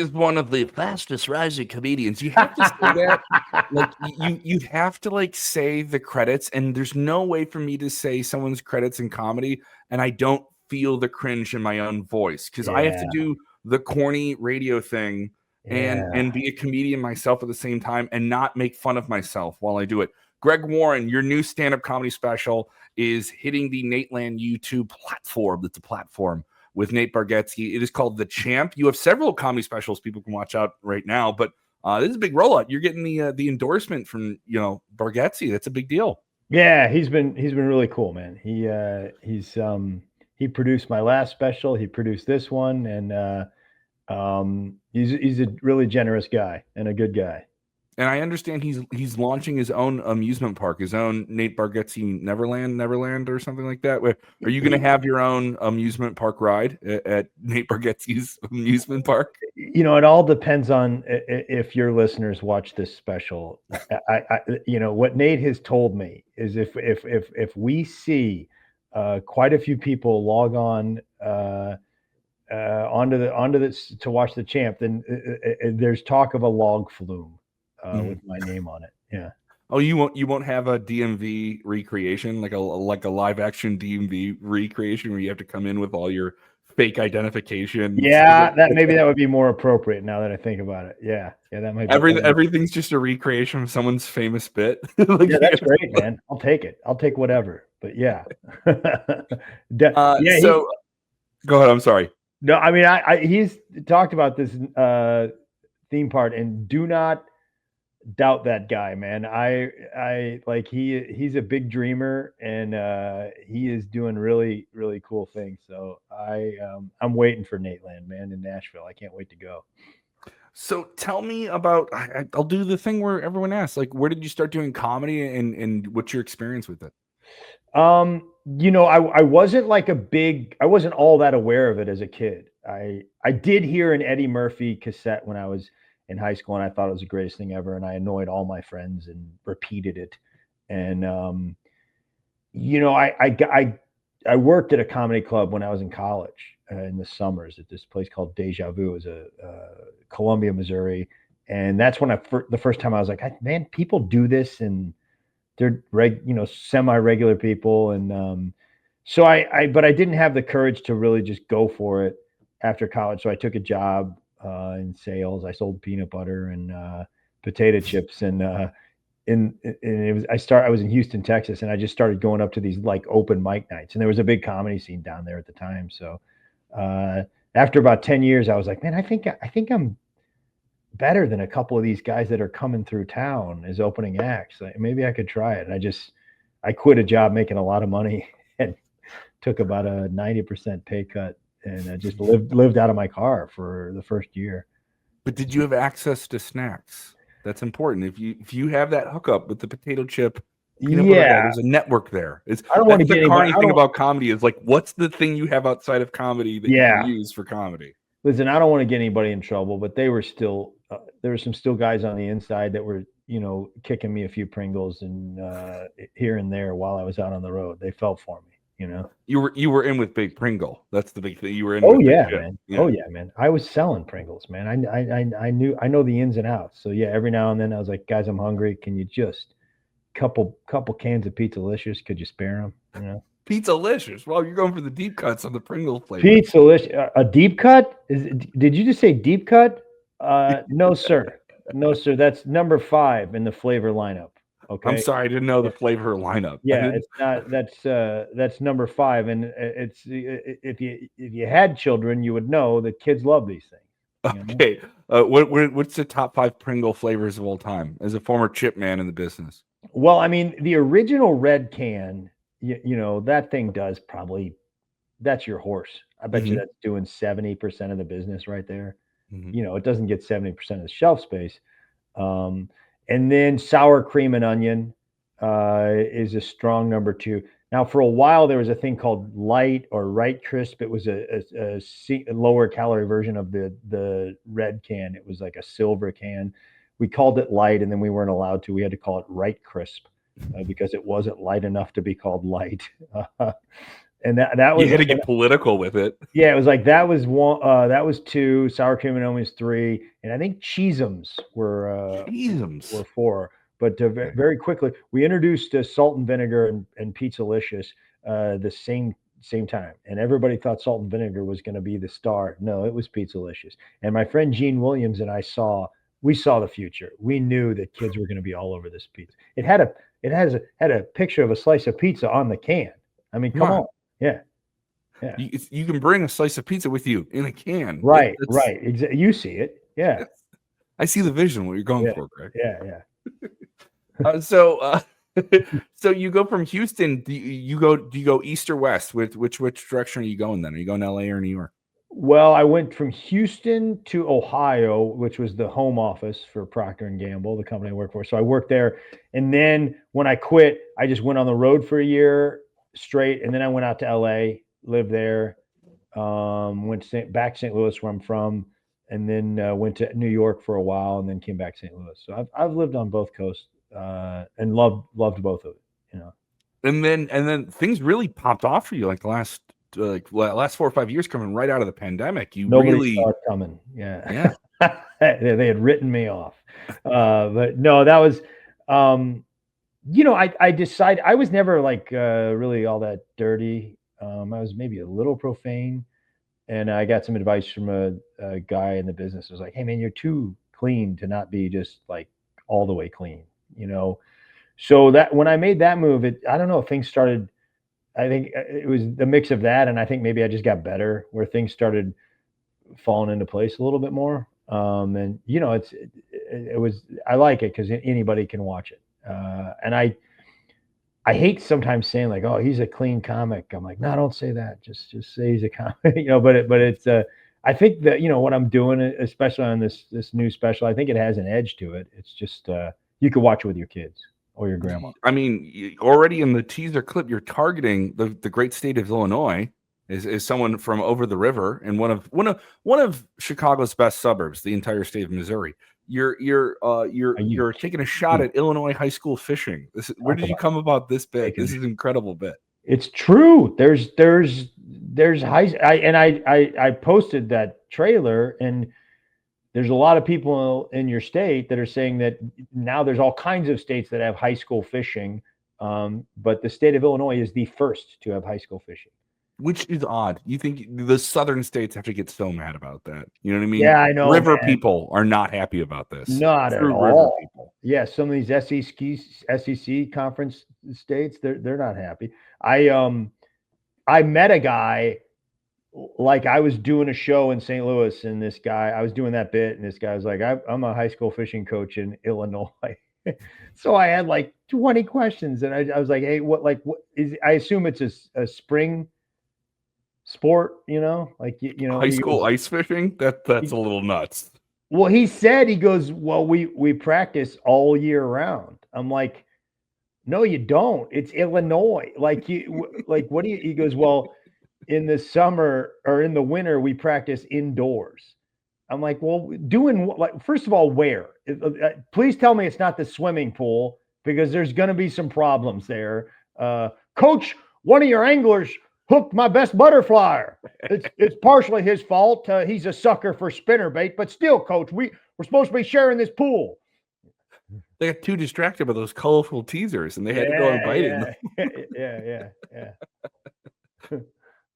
is one of the fastest rising comedians. You have to say that. Like you have to like say the credits, and there's no way for me to say someone's credits in comedy and I don't feel the cringe in my own voice because I have to do the corny radio thing and be a comedian myself at the same time and not make fun of myself while I do it. Greg Warren, your new stand-up comedy special is hitting the Nate Land YouTube platform. That's a platform with Nate Bargatze. It is called The Champ. You have several comedy specials people can watch out right now, but this is a big rollout. You're getting the endorsement from Bargatze. That's a big deal. Yeah, he's been really cool, man. He produced my last special. He produced this one, and he's a really generous guy and a good guy. And I understand he's launching his own amusement park, his own Nate Bargatze Neverland or something like that. Are you going to have your own amusement park ride at Nate Bargatze's amusement park? It all depends on if your listeners watch this special. I what Nate has told me is if we see quite a few people log on onto this to watch The Champ, then there's talk of a log flume. With my name on it. Yeah. Oh, you won't have a DMV recreation, like a live action DMV recreation where you have to come in with all your fake identification. Yeah, that would be more appropriate now that I think about it. Yeah, that might be everything's just a recreation of someone's famous bit. Yeah, that's great, man. I'll take it. I'll take whatever. But yeah. So go ahead. I'm sorry. No, I mean he's talked about this theme part, and do not doubt that guy, man. I like he's a big dreamer, and he is doing really, really cool things. So I'm waiting for Nate Land, man, in Nashville. I can't wait to go. So tell me about, I'll do the thing where everyone asks, like, where did you start doing comedy and what's your experience with it? I wasn't I wasn't all that aware of it as a kid. I did hear an Eddie Murphy cassette when I was in high school, and I thought it was the greatest thing ever. And I annoyed all my friends and repeated it. And, I worked at a comedy club when I was in college in the summers at this place called Deja Vu. It was Columbia, Missouri. And that's when the first time I was like, man, people do this, and they're semi-regular people. And but I didn't have the courage to really just go for it after college. So I took a job in sales. I sold peanut butter and potato chips, and I was in Houston, Texas, and I just started going up to these like open mic nights, and there was a big comedy scene down there at the time. So after about 10 years, I was like, man, I think I'm better than a couple of these guys that are coming through town as opening acts. Like, maybe I could try it. And I quit a job making a lot of money and took about a 90% pay cut. And I just lived out of my car for the first year. But did you have access to snacks? That's important. If you have that hookup with the potato chip, there's a network there. I don't want to get the carny thing about comedy is like, what's the thing you have outside of comedy that you can use for comedy? Listen, I don't want to get anybody in trouble, but they were still there were some guys on the inside that were kicking me a few Pringles and here and there while I was out on the road. They fell for me. You were in with Big Pringle. That's the big thing. You were in. Oh yeah, man. Yeah. Oh yeah, man. I was selling Pringles, man. I know the ins and outs. So yeah, every now and then I was like, guys, I'm hungry. Can you just couple cans of Pizzalicious? Could you spare them? Pizzalicious. Well, you're going for the deep cuts on the Pringle flavor. Pizzalicious. A deep cut? Did you just say deep cut? No, sir. No, sir. That's number 5 in the flavor lineup. Okay. I'm sorry, I didn't know the flavor lineup. Yeah, it's not. That's number 5, and it's if you had children, you would know that kids love these things. Okay, what's the top 5 Pringle flavors of all time? As a former chip man in the business. Well, I mean, the original red can, that thing does probably. That's your horse. I bet you that's doing 70% of the business right there. Mm-hmm. It doesn't get 70% of the shelf space. And then sour cream and onion is a strong number 2. Now, for a while, there was a thing called Light or Right Crisp. It was a lower calorie version of the red can. It was like a silver can. We called it Light, and then we weren't allowed to. We had to call it Right Crisp because it wasn't light enough to be called light. And that You was had to get political with it. Yeah, it was like that was one. That was 2. Sour cream and onion was 3, and I think Cheesums were 4. But very quickly, we introduced salt and vinegar and Pizzalicious the same time, and everybody thought salt and vinegar was going to be the star. No, it was Pizzalicious. And my friend Gene Williams and I saw the future. We knew that kids were going to be all over this pizza. It had a picture of a slice of pizza on the can. I mean, come on. Yeah. Yeah. You can bring a slice of pizza with you in a can. Right. You see it. Yeah. I see the vision, what you're going for, Greg. Yeah. So you go from Houston. Do you go east or west? Which direction are you going then? Are you going to LA or New York? Well, I went from Houston to Ohio, which was the home office for Procter & Gamble, the company I work for. So I worked there. And then when I quit, I just went on the road for a year straight. And then I went out to LA, lived there, went back to St. Louis, where I'm from, and then went to New York for a while, and then came back to St. Louis. So I've lived on both coasts and loved both of it, you know. And then things really popped off for you like the last 4 or 5 years, coming right out of the pandemic. Nobody saw it coming. Yeah. They had written me off. But no, that was, I decided I was never like really all that dirty. I was maybe a little profane, and I got some advice from a guy in the business. It was like, hey man, you're too clean to not be just like all the way clean, you know? So that when I made that move, I don't know, things started, I think it was the mix of that. And I think maybe I just got better, where things started falling into place a little bit more. And it was, I like it because anybody can watch it. And I hate sometimes saying like, oh, he's a clean comic. I'm like, no, don't say that. Just say he's a comic, but it's, I think that, what I'm doing, especially on this new special, I think it has an edge to it. It's just, you could watch it with your kids or your grandma. I mean, already in the teaser clip, you're targeting the great state of Illinois is someone from over the river and one of Chicago's best suburbs, the entire state of Missouri. You're taking a shot at Illinois high school fishing. Where did you come about this bit? This is an incredible bit. It's true. There's I posted that trailer, and there's a lot of people in your state that are saying that now there's all kinds of states that have high school fishing, but the state of Illinois is the first to have high school fishing. Which is odd. You think the southern states have to get so mad about that? You know what I mean? Yeah, I know. River people are not happy about this. Not at all. People. Yeah, some of these SEC conference states, they're not happy. I met a guy, like I was doing a show in St. Louis, and this guy, I was doing that bit, and this guy was like, I'm a high school fishing coach in Illinois. So I had like 20 questions, and I was like, hey, what is, I assume it's a spring sport, high school ice fishing. That's a little nuts. Well, he goes, well, we practice all year round. I'm like, no, you don't. It's Illinois. Like what do you? He goes, well, in the summer or in the winter we practice indoors. I'm like, well, first of all, where? Please tell me it's not the swimming pool, because there's going to be some problems there. Coach, one of your anglers hooked my best butterfly. It's partially his fault. He's a sucker for spinnerbait, but still, Coach, we're supposed to be sharing this pool. They got too distracted by those colorful teasers, and they had to go and bite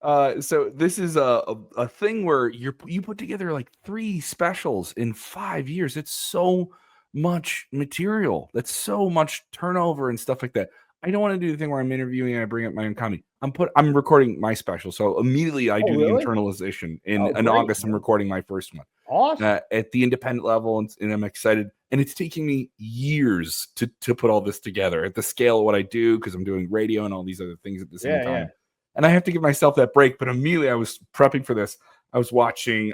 it. So this is a thing where you put together like 3 specials in 5 years. It's so much material. That's so much turnover and stuff like that. I don't want to do the thing where I'm interviewing and I bring up my own comedy. I'm recording my special, so immediately I do the internalization. In August, I'm recording my first one. Awesome. At the independent level, and I'm excited. And it's taking me years to put all this together at the scale of what I do, because I'm doing radio and all these other things at the same time. Yeah. And I have to give myself that break. But immediately I was prepping for this. I was watching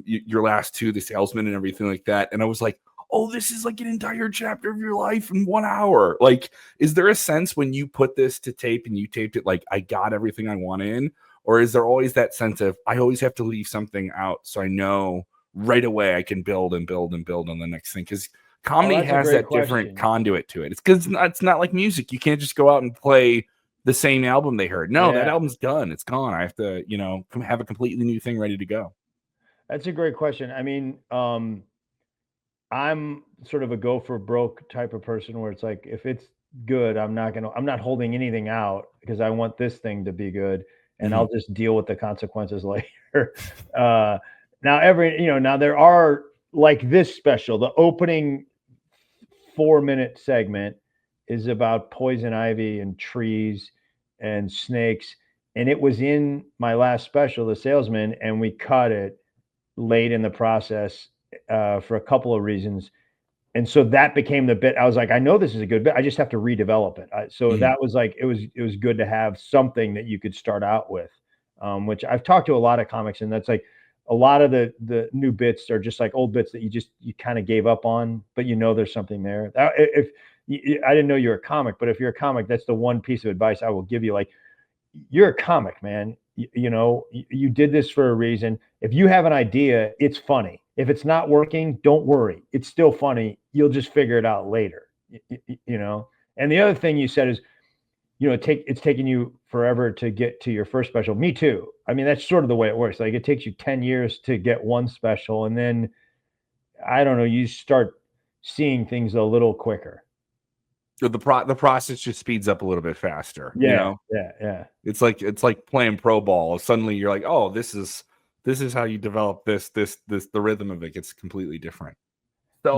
your last 2, The Salesman and everything like that. And I was like, oh, this is like an entire chapter of your life in 1 hour. Like, is there a sense when you put this to tape and you taped it, like, I got everything I want in? Or is there always that sense of, I always have to leave something out so I know right away I can build and build and build on the next thing? Because comedy has that different conduit to it. It's because it's not like music. You can't just go out and play the same album they heard. No, that Yeah. album's done. It's gone. I have to, have a completely new thing ready to go. That's a great question. I mean, I'm sort of a go for broke type of person where it's like, if it's good, I'm not holding anything out because I want this thing to be good, and I'll just deal with the consequences later. Now there are, like, this special, the opening 4-minute segment is about poison ivy and trees and snakes. And it was in my last special, The Salesman, and we cut it late in the process for a couple of reasons. And so that became the bit. I was like, I know this is a good bit. I just have to redevelop it. So that was like, it was good to have something that you could start out with, which I've talked to a lot of comics, and that's like a lot of the new bits are just like old bits that you kind of gave up on, but there's something there. If I didn't know you're a comic, but if you're a comic, that's the one piece of advice I will give you. Like, you're a comic, man. You did this for a reason. If you have an idea, it's funny. If it's not working, don't worry. It's still funny. You'll just figure it out later. And the other thing you said is, it's taking you forever to get to your first special. Me too. I mean, that's sort of the way it works. Like, it takes you 10 years to get one special, and then I don't know, you start seeing things a little quicker. So the process just speeds up a little bit faster. Yeah. It's like playing pro ball. Suddenly you're like, oh, this is how you develop this. The rhythm of it gets completely different. So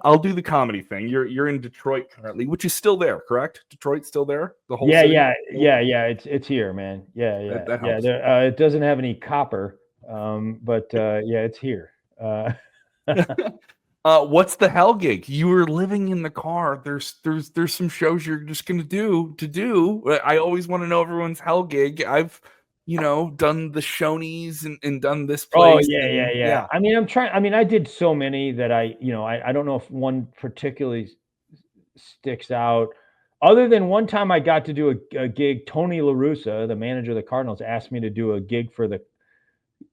I'll do the comedy thing. You're in Detroit currently, which is still there, correct? Detroit's still there. The whole city? Yeah. It's here, man. Yeah. That helps. It doesn't have any copper, but yeah, it's here. What's the hell gig? You were living in the car. There's some shows you're just gonna do. I always want to know everyone's hell gig. I've done the Shoney's and done this place. Oh yeah. I mean, I did so many that I don't know if one particularly sticks out. Other than one time I got to do a gig. Tony La Russa, the manager of the Cardinals, asked me to do a gig for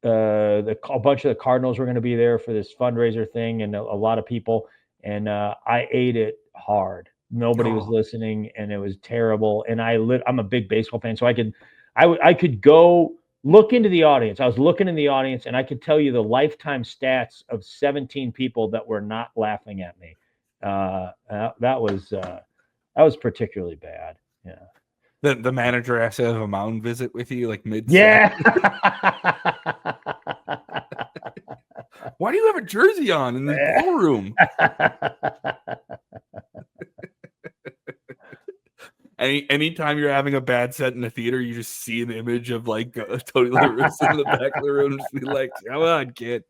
a bunch of the Cardinals were going to be there for this fundraiser thing, and a lot of people, and I ate it hard. Nobody was listening, and it was terrible. And I'm a big baseball fan, so I could go look into the audience. I was looking in the audience, and I could tell you the lifetime stats of 17 people that were not laughing at me. That was particularly bad. Yeah. The manager has to have a mound visit with you, like mid. Yeah. Why do you have a jersey on in the ballroom? Anytime you're having a bad set in the theater, you just see an image of like Tony La Russa in the back of the room, just be like, "Come on, kid."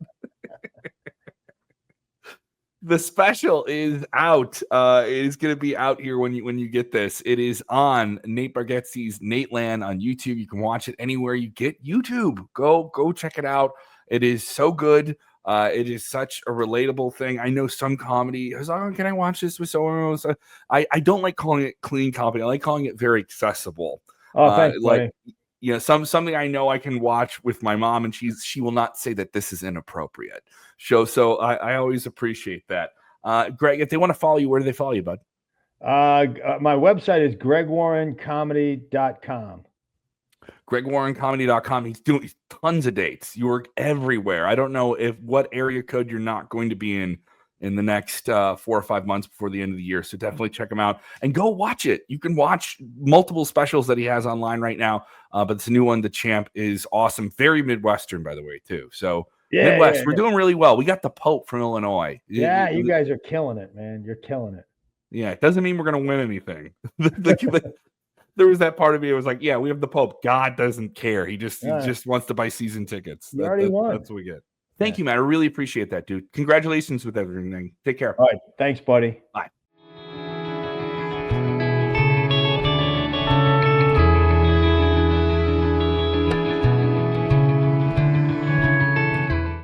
The special is out. It is going to be out here when you get this. It is on Nate Bargatze's Nateland on YouTube. You can watch it anywhere you get YouTube. Go check it out. It is so good. It is such a relatable thing. I know some comedy is, oh, can I watch this with someone else? I don't like calling it clean comedy. I like calling it very accessible. Oh, thanks, buddy. Something I know I can watch with my mom, and she will not say that this is inappropriate. So I always appreciate that. Greg, if they want to follow you, where do they follow you, bud? My website is gregwarrencomedy.com. gregwarrencomedy.com. He's doing tons of dates. You work everywhere. I don't know what area code you're not going to be in the next 4 or 5 months before the end of the year. So definitely check him out and go watch it. You can watch multiple specials that he has online right now. But it's a new one. The Champ is awesome. Very Midwestern, by the way, too. So Midwest, we're doing really well. We got the Pope from Illinois. Yeah, you guys are killing it, man. You're killing it. Yeah, it doesn't mean we're going to win anything. There was that part of me that was like, yeah, we have the Pope. God doesn't care. He just wants to buy season tickets. You already won. That's what we get. Thank you, man. I really appreciate that, dude. Congratulations with everything. Take care. All right. Thanks, buddy. Bye.